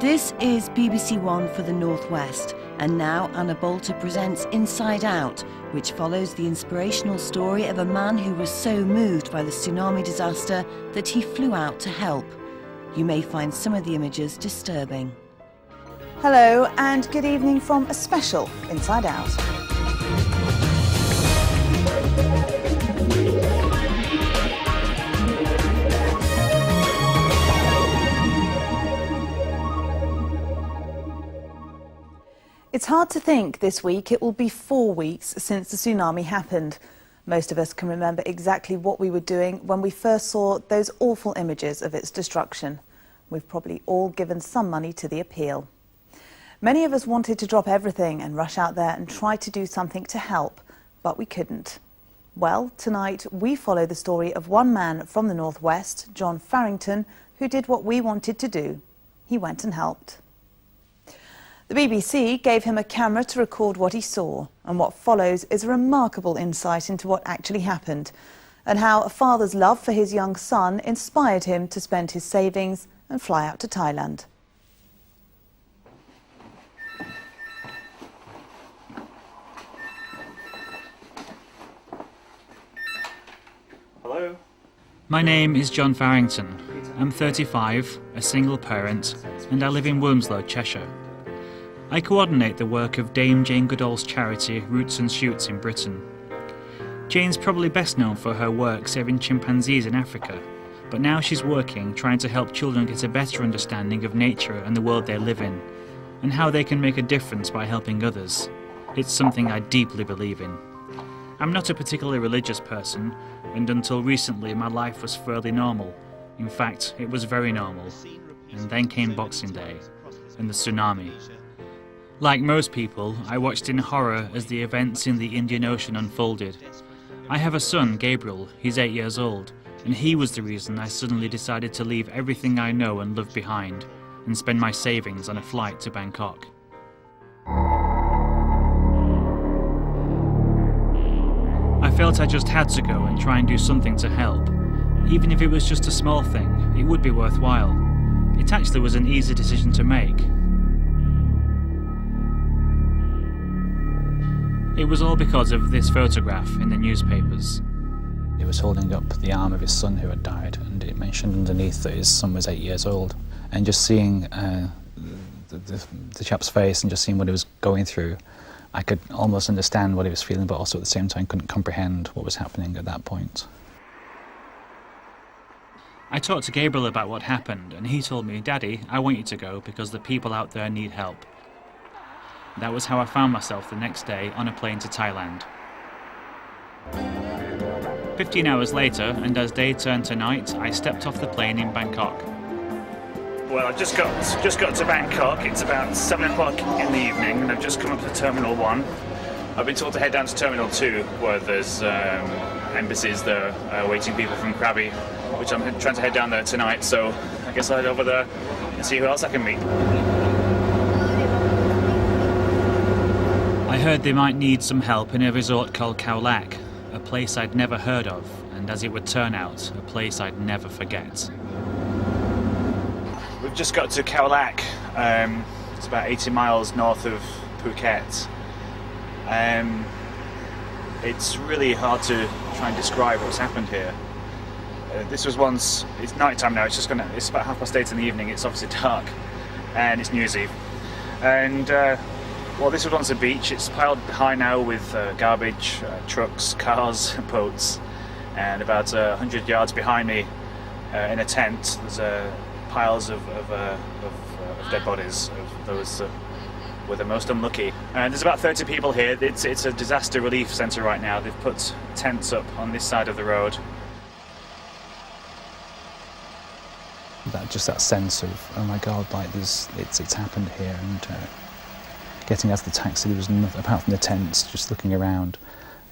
This is BBC One for the North West, and now Anna Bolter presents Inside Out, which follows the inspirational story of a man who was so moved by the tsunami disaster that he flew out to help. You may find some of the images disturbing. Hello and good evening from a special Inside Out. It's hard to think this week it will be 4 weeks since the tsunami happened. Most of us can remember exactly what we were doing when we first saw those awful images of its destruction. We've probably all given some money to the appeal. Many of us wanted to drop everything and rush out there and try to do something to help, but we couldn't. Well, tonight we follow the story of one man from the North West, John Farrington, who did what we wanted to do. He went and helped. The BBC gave him a camera to record what he saw, and what follows is a remarkable insight into what actually happened, and how a father's love for his young son inspired him to spend his savings and fly out to Thailand. Hello. My name is John Farrington. I'm 35, a single parent, and I live in Wilmslow, Cheshire. I coordinate the work of Dame Jane Goodall's charity Roots and Shoots in Britain. Jane's probably best known for her work saving chimpanzees in Africa, but now she's working trying to help children get a better understanding of nature and the world they live in, and how they can make a difference by helping others. It's something I deeply believe in. I'm not a particularly religious person, and until recently my life was fairly normal. In fact, it was very normal. And then came Boxing Day, and the tsunami. Like most people, I watched in horror as the events in the Indian Ocean unfolded. I have a son, Gabriel. He's 8 years old, and he was the reason I suddenly decided to leave everything I know and love behind and spend my savings on a flight to Bangkok. I felt I just had to go and try and do something to help. Even if it was just a small thing, it would be worthwhile. It actually was an easy decision to make. It was all because of this photograph in the newspapers. He was holding up the arm of his son who had died, and it mentioned underneath that his son was 8 years old. And just seeing the chap's face and just seeing what he was going through, I could almost understand what he was feeling, but also at the same time couldn't comprehend what was happening at that point. I talked to Gabriel about what happened, and he told me, "Daddy, I want you to go because the people out there need help." That was how I found myself the next day on a plane to Thailand. 15 hours later, and as day turned to night, I stepped off the plane in Bangkok. Well, I've just got to Bangkok. It's about 7 o'clock in the evening, and I've just come up to Terminal 1. I've been told to head down to Terminal 2, where there's embassies there waiting people from Krabi, which I'm trying to head down there tonight, so I guess I'll head over there and see who else I can meet. I heard they might need some help in a resort called Khao Lak, a place I'd never heard of, and as it would turn out, a place I'd never forget. We've just got to Khao Lak. It's about 80 miles north of Phuket. It's really hard to try and describe what's happened here. This was once, it's night time now, it's about 8:30 in the evening, it's obviously dark, and it's New Year's Eve. And well, this was once a beach. It's piled high now with garbage, trucks, cars, boats, and about 100 yards behind me, in a tent, there's piles of dead bodies of those that were the most unlucky. And there's about 30 people here. It's a disaster relief centre right now. They've put tents up on this side of the road. That sense of, oh my God, like it's happened here, and getting out of the taxi, there was nothing apart from the tents. Just looking around,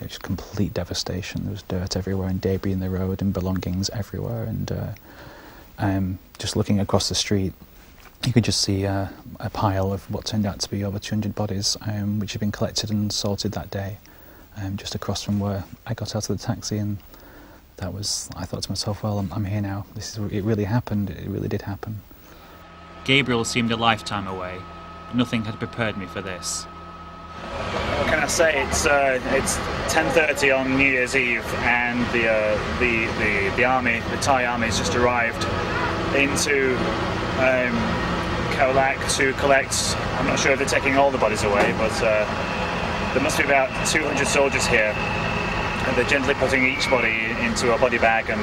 it was complete devastation. There was dirt everywhere and debris in the road and belongings everywhere. And just looking across the street, you could just see a pile of what turned out to be over 200 bodies, which had been collected and sorted that day, just across from where I got out of the taxi. And I thought to myself, well, I'm here now. It really happened. It really did happen. Gabriel seemed a lifetime away. Nothing had prepared me for this. What can I say? It's 10:30 on New Year's Eve, and the army, the Thai army, has just arrived into Khao Lak to collect. I'm not sure if they're taking all the bodies away, but there must be about 200 soldiers here, and they're gently putting each body into a body bag and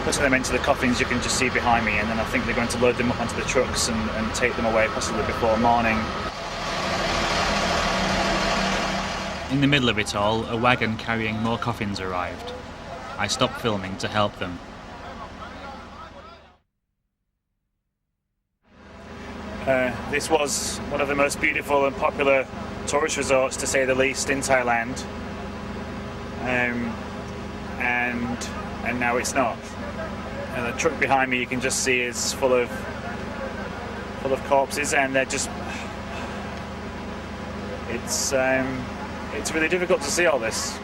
putting them into the coffins you can just see behind me, and then I think they're going to load them up onto the trucks and take them away, possibly before morning. In the middle of it all, a wagon carrying more coffins arrived. I stopped filming to help them. This was one of the most beautiful and popular tourist resorts, to say the least, in Thailand, and now it's not. And the truck behind me, you can just see, is full of corpses, and they're just. It's really difficult to see all this.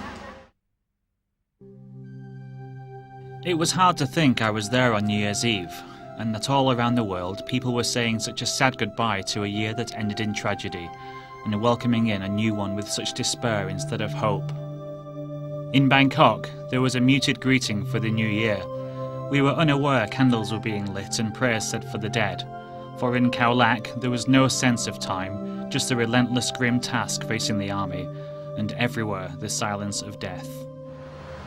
It was hard to think I was there on New Year's Eve, and that all around the world people were saying such a sad goodbye to a year that ended in tragedy, and welcoming in a new one with such despair instead of hope. In Bangkok, there was a muted greeting for the new year. We were unaware candles were being lit and prayers said for the dead, for in Khao Lak there was no sense of time, just a relentless grim task facing the army, and everywhere the silence of death.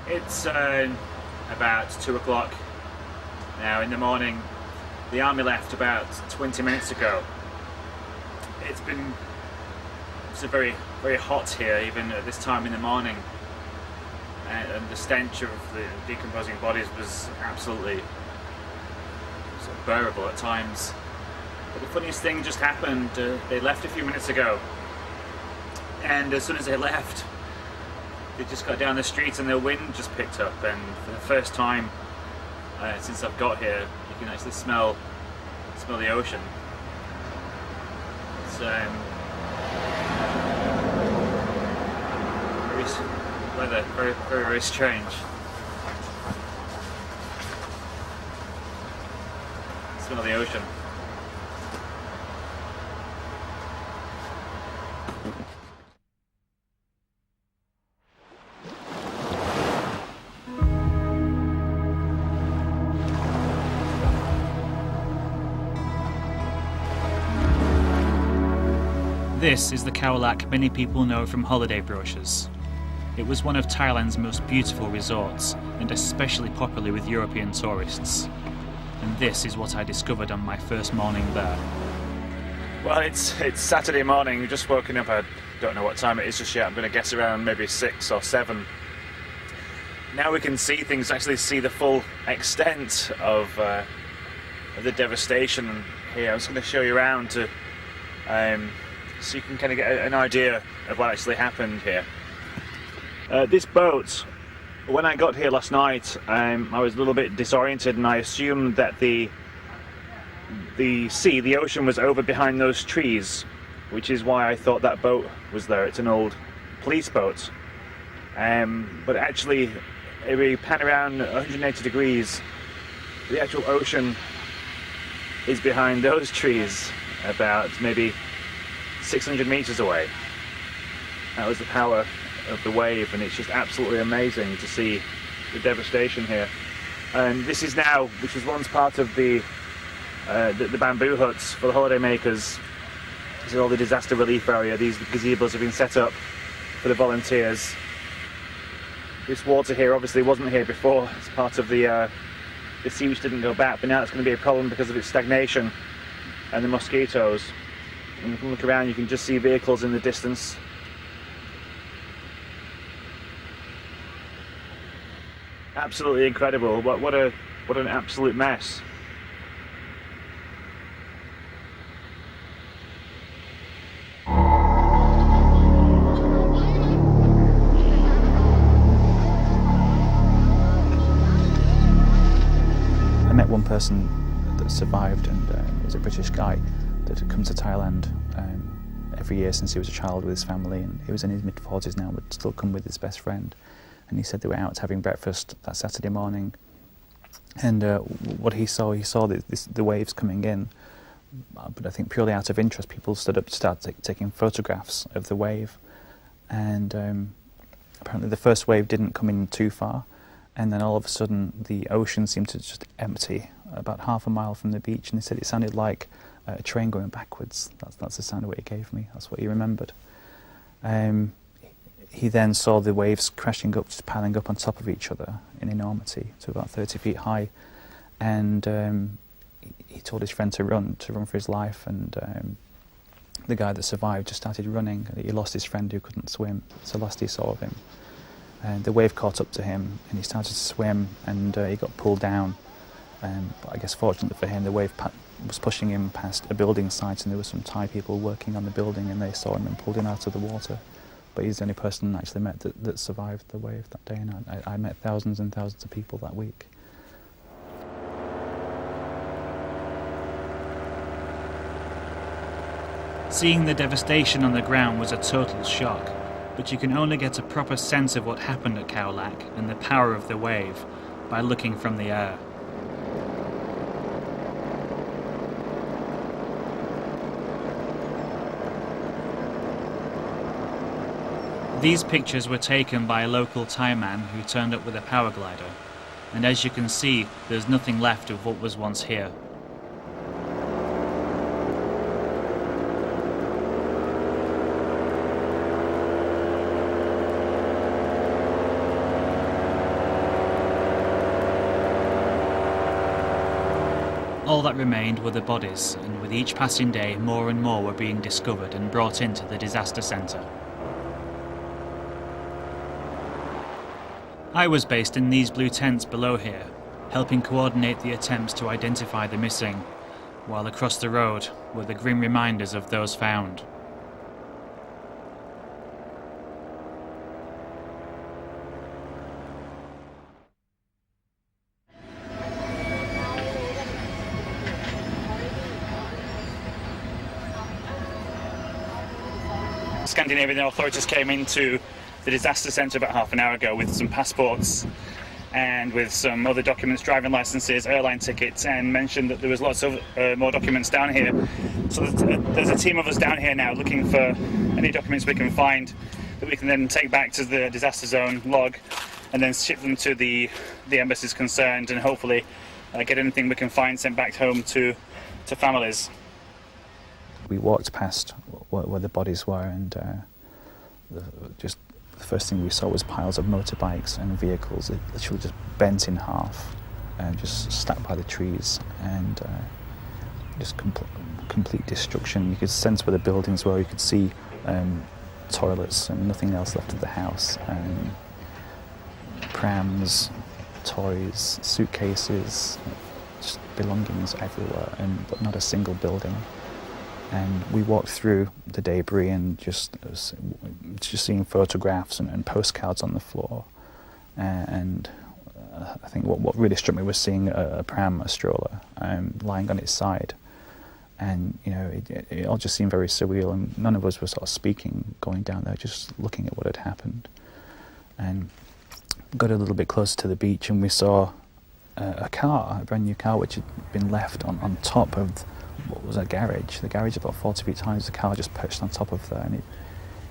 It's about 2 o'clock now in the morning. The army left about 20 minutes ago. It's very, very hot here, even at this time in the morning. And the stench of the decomposing bodies was absolutely sort of bearable at times. But the funniest thing just happened. They left a few minutes ago. And as soon as they left, they just got down the street and the wind just picked up, and for the first time since I've got here, you can actually smell the ocean. It's very, very, very strange. Smell the ocean. This is the Khao Lak many people know from holiday brochures. It was one of Thailand's most beautiful resorts, and especially popular with European tourists. And this is what I discovered on my first morning there. Well, it's Saturday morning. We've just woken up. I don't know what time it is just yet. I'm going to guess around maybe 6 or 7. Now we can see things, actually see the full extent of the devastation here. I was going to show you around to so you can kind of get an idea of what actually happened here. This boat, when I got here last night, I was a little bit disoriented, and I assumed that the ocean was over behind those trees, which is why I thought that boat was there. It's an old police boat. But actually, if we pan around 180 degrees, the actual ocean is behind those trees, about maybe 600 meters away. That was the power of the wave, and it's just absolutely amazing to see the devastation here. And this is now, which was once part of the bamboo huts for the holidaymakers. This is all the disaster relief area. These gazebos have been set up for the volunteers. This water here obviously wasn't here before. It's part of the sea which didn't go back, but now it's going to be a problem because of its stagnation and the mosquitoes. And you can look around, you can just see vehicles in the distance. Absolutely incredible. What an absolute mess. I met one person that survived, and it was a British guy that had come to Thailand every year since he was a child with his family, and he was in his mid-40s now, but still come with his best friend. And he said they were out having breakfast that Saturday morning, and what he saw the waves coming in but I think purely out of interest, people stood up to start taking photographs of the wave. And apparently the first wave didn't come in too far, and then all of a sudden the ocean seemed to just empty about half a mile from the beach, and they said it sounded like a train going backwards. That's the sound of what he gave me. That's what he remembered. He then saw the waves crashing up, just piling up on top of each other in enormity to about 30 feet high, and he told his friend to run for his life, and the guy that survived just started running. He lost his friend who couldn't swim. It's the last he saw of him. And the wave caught up to him, and he started to swim, and he got pulled down. But I guess fortunately for him, the wave was pushing him past a building site, and there were some Thai people working on the building, and they saw him and pulled him out of the water. But he's the only person I actually met that survived the wave that day, and I met thousands and thousands of people that week. Seeing the devastation on the ground was a total shock, but you can only get a proper sense of what happened at Khao Lak and the power of the wave by looking from the air. These pictures were taken by a local Thai man who turned up with a power glider, and as you can see, there's nothing left of what was once here. All that remained were the bodies, and with each passing day more and more were being discovered and brought into the disaster centre. I was based in these blue tents below here, helping coordinate the attempts to identify the missing, while across the road were the grim reminders of those found. Scandinavian authorities came into the disaster centre about half an hour ago with some passports and with some other documents, driving licences, airline tickets, and mentioned that there was lots of more documents down here. So there's a team of us down here now looking for any documents we can find that we can then take back to the disaster zone log and then ship them to the embassies concerned, and hopefully get anything we can find sent back home to families. We walked past where the bodies were, and just the first thing we saw was piles of motorbikes and vehicles, literally just bent in half, and just stacked by the trees, and just complete destruction. You could sense where the buildings were. You could see toilets and nothing else left of the house. Prams, toys, suitcases, just belongings everywhere, but not a single building. And we walked through the debris and just seeing photographs and postcards on the floor. And I think what really struck me was seeing a pram, a stroller, lying on its side. And it all just seemed very surreal, and none of us were sort of speaking, going down there, just looking at what had happened. And got a little bit closer to the beach, and we saw a brand new car, which had been left on top of what was a garage. The garage about 40 feet high, the car just perched on top of there, and it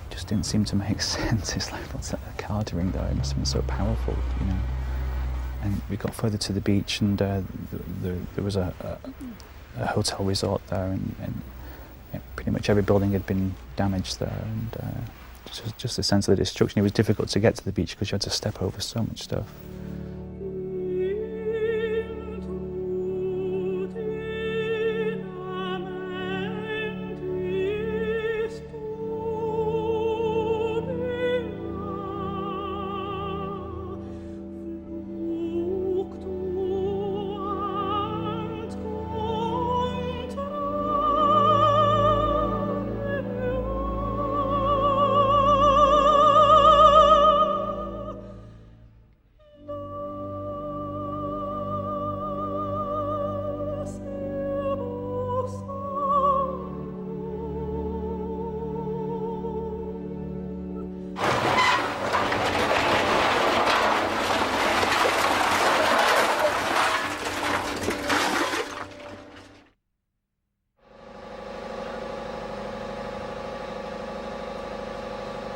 just didn't seem to make sense. It's like, what's that car doing there? It must have been so powerful, And we got further to the beach, and there was a hotel resort there, and pretty much every building had been damaged there, and just a sense of the destruction. It was difficult to get to the beach because you had to step over so much stuff.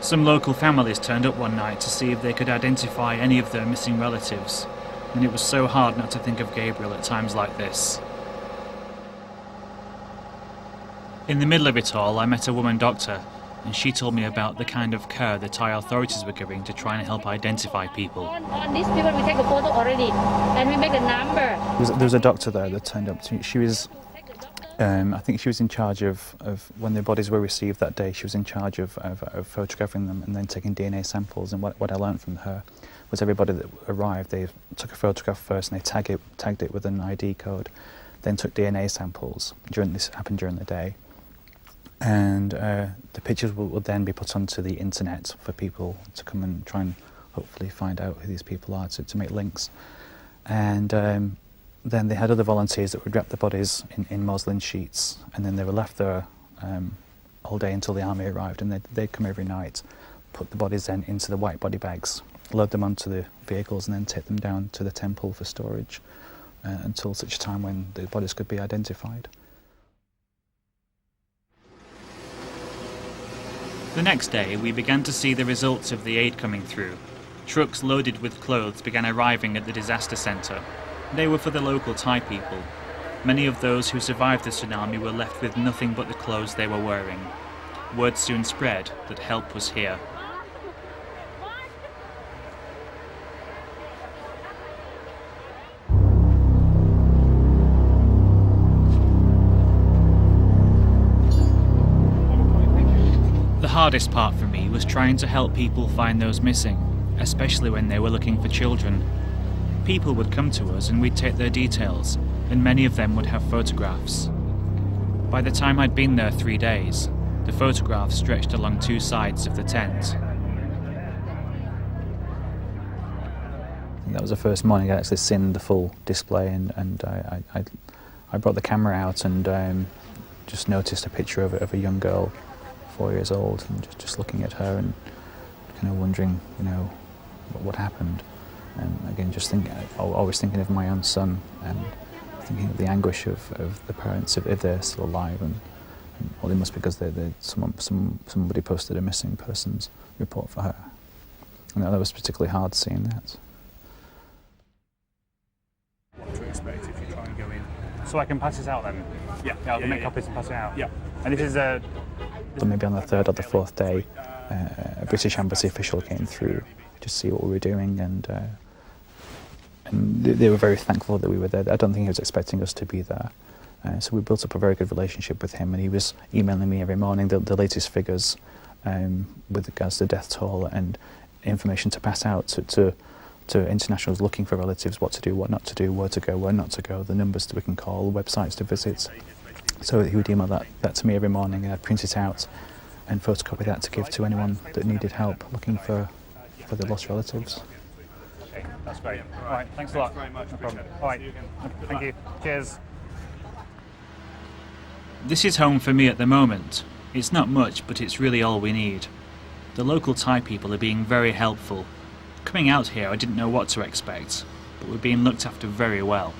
Some local families turned up one night to see if they could identify any of their missing relatives, and it was so hard not to think of Gabriel at times like this. In the middle of it all, I met a woman doctor, and she told me about the kind of care the Thai authorities were giving to try and help identify people. On these people, we take a photo already, and we make a number. There was a doctor there that turned up to me. She was, I think she was in charge of when the bodies were received that day, she was in charge of photographing them and then taking DNA samples. And what I learned from her was everybody that arrived, they took a photograph first and they tagged it with an ID code, then took DNA samples. This happened during the day. And the pictures will then be put onto the internet for people to come and try and hopefully find out who these people are to make links. And then they had other volunteers that would wrap the bodies in muslin sheets, and then they were left there all day until the army arrived, and they'd come every night, put the bodies then into the white body bags, load them onto the vehicles and then take them down to the temple for storage until such time when the bodies could be identified. The next day, we began to see the results of the aid coming through. Trucks loaded with clothes began arriving at the disaster centre. They were for the local Thai people. Many of those who survived the tsunami were left with nothing but the clothes they were wearing. Word soon spread that help was here. The hardest part for me was trying to help people find those missing, especially when they were looking for children. People would come to us and we'd take their details, and many of them would have photographs. By the time I'd been there 3 days, the photographs stretched along 2 sides of the tent. That was the first morning I'd actually seen the full display, and I brought the camera out and just noticed a picture of a young girl, 4 years old, and just looking at her and kind of wondering, what happened. And again, always thinking of my own son and thinking of the anguish of the parents if they're still alive, and well, it must be because somebody posted a missing persons report for her. And that was particularly hard seeing that. What to expect if you try and go in? So I can pass this out then? Yeah. I can make copies and pass it out? Yeah. And this is a... So maybe on the 3rd or the 4th day, a British embassy official came through to see what we were doing, and they were very thankful that we were there. I don't think he was expecting us to be there. So we built up a very good relationship with him, and he was emailing me every morning the latest figures with regards to death toll and information to pass out to internationals looking for relatives, what to do, what not to do, where to go, where not to go, the numbers that we can call, websites to visit. So he would email that to me every morning, and I'd print it out and photocopy that to give to anyone that needed help looking for their lost relatives. Okay, that's great. All right, thanks a lot. Very much. No problem. All right, thank you. Cheers. This is home for me at the moment. It's not much, but it's really all we need. The local Thai people are being very helpful. Coming out here, I didn't know what to expect, but we're being looked after very well.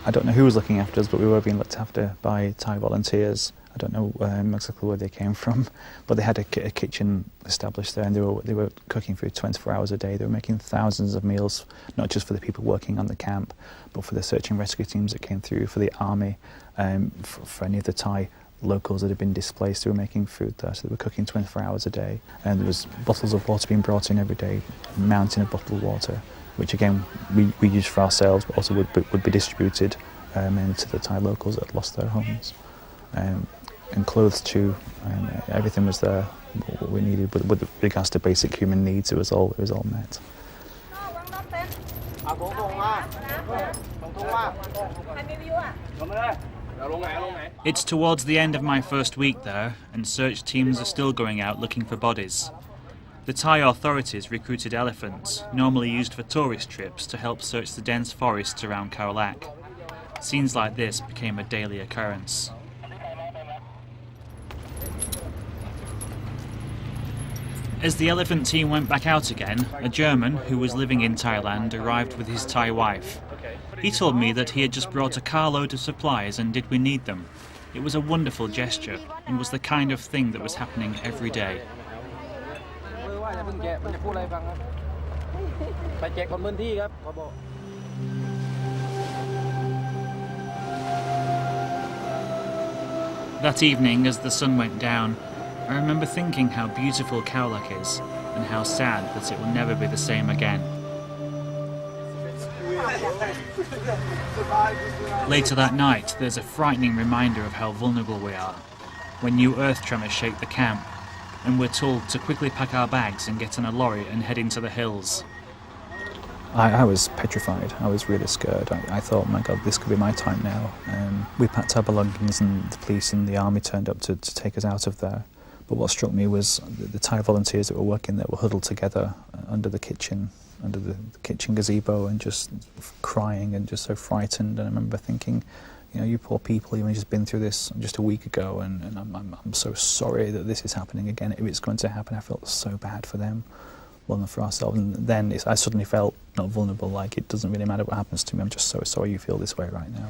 I don't know who was looking after us, but we were being looked after by Thai volunteers. I don't know exactly where they came from, but they had a kitchen established there, and they were cooking food 24 hours a day. They were making thousands of meals, not just for the people working on the camp, but for the search and rescue teams that came through, for the army, for any of the Thai locals that had been displaced. They were making food there, so they were cooking 24 hours a day. And there was bottles of water being brought in every day, a mountain of bottled water, which again we used for ourselves, but also would be distributed to the Thai locals that had lost their homes. And clothes too, everything was there, what we needed with regards to basic human needs. It was all met. It's towards the end of my first week there, and search teams are still going out looking for bodies. The Thai authorities recruited elephants, normally used for tourist trips, to help search the dense forests around Khao Lak. Scenes like this became a daily occurrence. As the elephant team went back out again, a German who was living in Thailand arrived with his Thai wife. He told me that he had just brought a carload of supplies and did we need them. It was a wonderful gesture and was the kind of thing that was happening every day. That evening, as the sun went down, I remember thinking how beautiful Cowlack is and how sad that it will never be the same again. Later that night, there's a frightening reminder of how vulnerable we are when new earth tremors shake the camp and we're told to quickly pack our bags and get on a lorry and head into the hills. I was petrified. I was really scared. I thought, my God, this could be my time now. We packed our belongings and the police and the army turned up to take us out of there. But what struck me was the Thai volunteers that were working there were huddled together under the kitchen gazebo and just crying and just so frightened. And I remember thinking, you know, you poor people, you've only just been through this just a week ago, and I'm so sorry that this is happening again. If it's going to happen, I felt so bad for them, more than for ourselves. And then I suddenly felt not vulnerable, like it doesn't really matter what happens to me, I'm just so sorry you feel this way right now.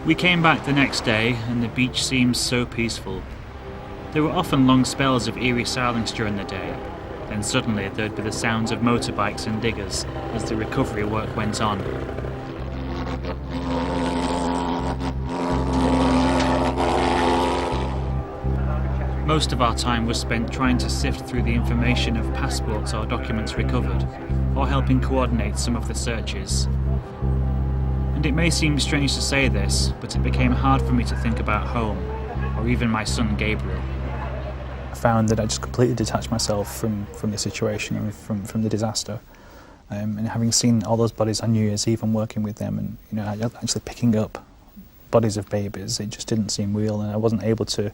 We came back the next day and the beach seemed so peaceful. There were often long spells of eerie silence during the day, then suddenly there'd be the sounds of motorbikes and diggers as the recovery work went on. Most of our time was spent trying to sift through the information of passports or documents recovered, or helping coordinate some of the searches. And it may seem strange to say this, but it became hard for me to think about home, or even my son Gabriel. I found that I just completely detached myself from the situation and from the disaster. And having seen all those bodies on New Year's Eve and working with them, and you know, actually picking up bodies of babies, it just didn't seem real, and I wasn't able to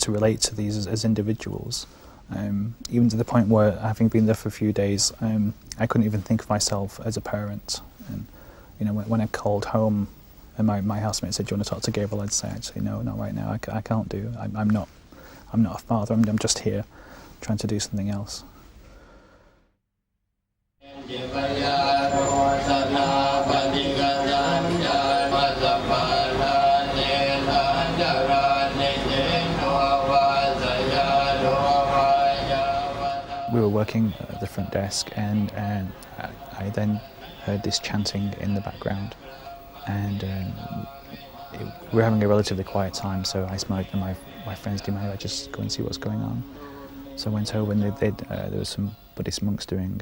relate to these as individuals. Even to the point where, having been there for a few days, I couldn't even think of myself as a parent. And you know, when I called home and my housemate said, "Do you want to talk to Gabriel?" I'd say, "No, not right now. I can't do. I'm not a father. I'm just here, trying to do something else." We were working at the front desk, and I then heard this chanting in the background, and we were having a relatively quiet time, so I smiled and my friends demanded I just go and see what's going on. So I went over, and there were some Buddhist monks doing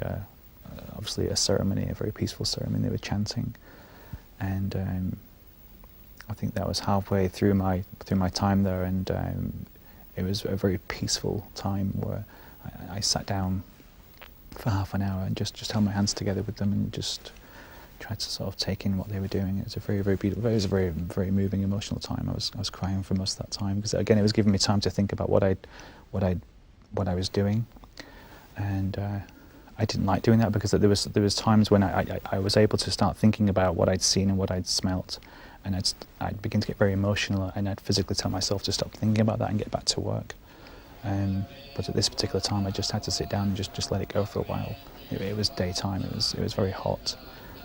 obviously a ceremony, a very peaceful ceremony. They were chanting, and I think that was halfway through my time there, and it was a very peaceful time where I sat down for half an hour and just held my hands together with them and just tried to sort of take in what they were doing. It was a very, very beautiful, it was a very, very moving, emotional time. I was crying for most of that time because, again, it was giving me time to think about what I was doing, and I didn't like doing that because there was times when I was able to start thinking about what I'd seen and what I'd smelt, and I'd begin to get very emotional, and I'd physically tell myself to stop thinking about that and get back to work. But at this particular time, I just had to sit down and just let it go for a while. It was daytime. It was very hot,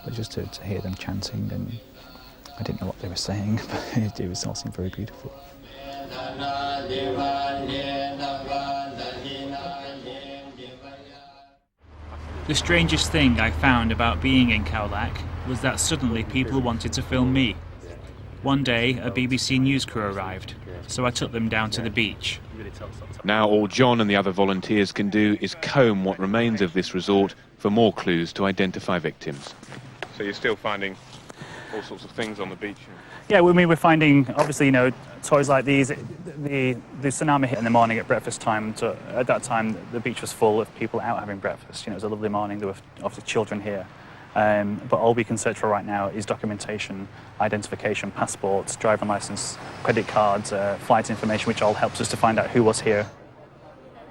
but just to hear them chanting, and I didn't know what they were saying, but it all seemed very beautiful. The strangest thing I found about being in Cowlack was that suddenly people wanted to film me. One day, a BBC news crew arrived, so I took them down to the beach. Now all John and the other volunteers can do is comb what remains of this resort for more clues to identify victims. So you're still finding all sorts of things on the beach? Yeah, we're finding, obviously, you know, toys like these. The tsunami hit in the morning at breakfast time, so at that time the beach was full of people out having breakfast. You know, it was a lovely morning. There were obviously children here. But all we can search for right now is documentation, identification, passports, driving licence, credit cards, flight information, which all helps us to find out who was here.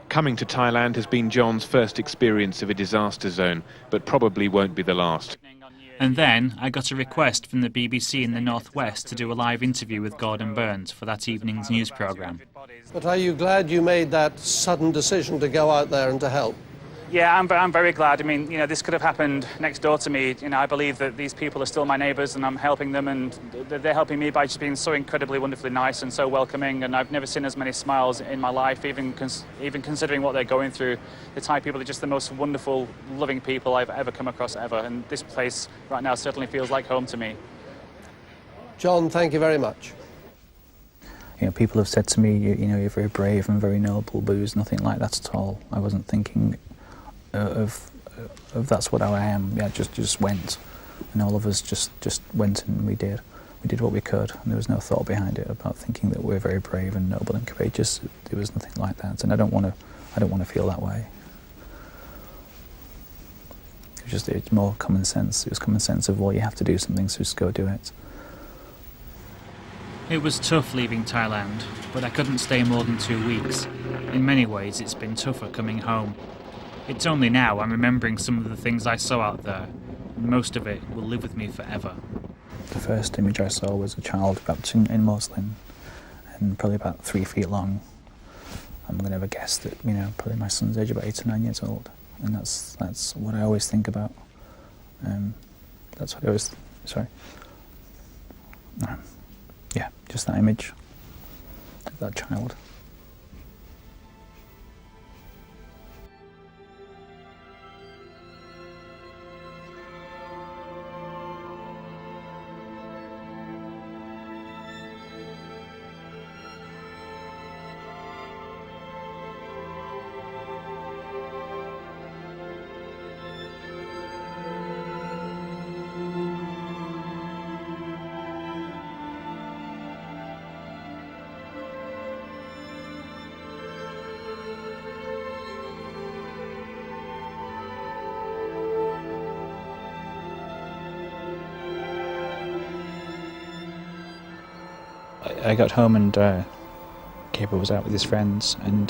Coming to Thailand has been John's first experience of a disaster zone, but probably won't be the last. And then I got a request from the BBC in the Northwest to do a live interview with Gordon Burns for that evening's news programme. But are you glad you made that sudden decision to go out there and to help? Yeah, I'm very glad. I mean, this could have happened next door to me. I believe that these people are still my neighbours and I'm helping them, and they're helping me by just being so incredibly wonderfully nice and so welcoming. And I've never seen as many smiles in my life, even considering what they're going through. The Thai people are just the most wonderful, loving people I've ever come across ever. And this place right now certainly feels like home to me. John, thank you very much. People have said to me, you're very brave and very noble, but it was nothing like that at all. I wasn't thinking of that's what I am. Yeah, just went, and all of us just went, and we did what we could, and there was no thought behind it about thinking that we're very brave and noble and courageous. There was nothing like that, and I don't want to feel that way. It's more common sense. It was common sense of, well, you have to do something, so just go do it. It was tough leaving Thailand, but I couldn't stay more than 2 weeks. In many ways, it's been tougher coming home. It's only now I'm remembering some of the things I saw out there, and most of it will live with me forever. The first image I saw was a child wrapped in muslin, and probably about 3 feet long. I'm going to have a guess that, probably my son's age, about 8 or 9 years old, and that's what I always think about. That's what I always... Sorry. Yeah, just that image of that child. I got home and Gabriel was out with his friends, and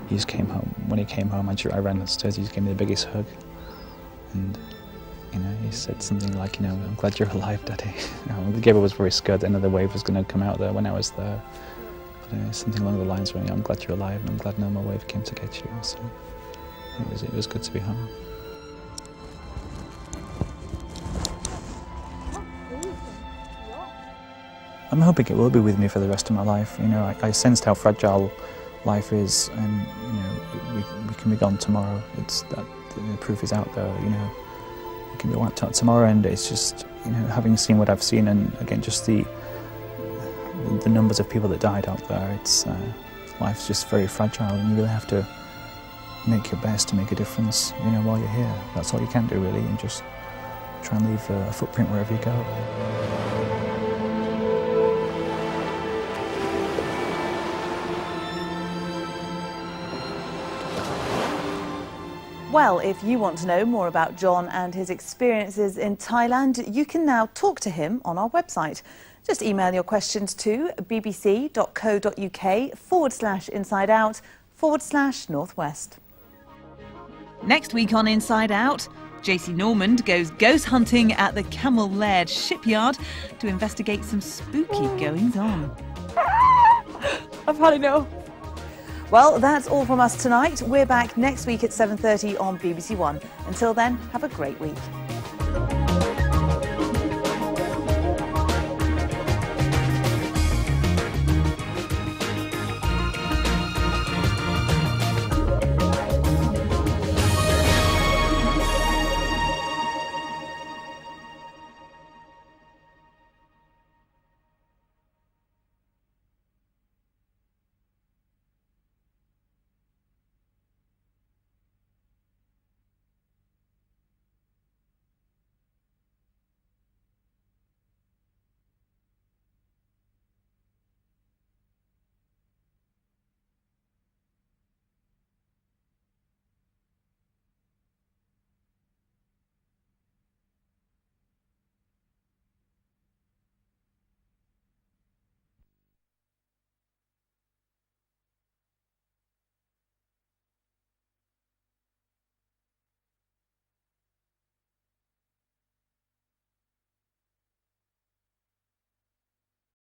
he just came home. When he came home, I ran upstairs. He just gave me the biggest hug, and he said something like, "I'm glad you're alive, Daddy." Gabriel was very scared that another wave was going to come out there when I was there. But something along the lines where, "I'm glad you're alive, and I'm glad no more wave came to get you." So it was good to be home. I'm hoping it will be with me for the rest of my life. I sensed how fragile life is, and we can be gone tomorrow. The proof is out there. We can be wiped out tomorrow, and it's just having seen what I've seen, and again just the numbers of people that died out there. Life's just very fragile, and you really have to make your best to make a difference. While you're here, that's all you can do really, and just try and leave a footprint wherever you go. Well, if you want to know more about John and his experiences in Thailand, you can now talk to him on our website. Just email your questions to bbc.co.uk/insideout/Northwest. Next week on Inside Out, JC Normand goes ghost hunting at the Camel Laird shipyard to investigate some spooky goings-on. I've had enough. Well, that's all from us tonight. We're back next week at 7:30 on BBC One. Until then, have a great week.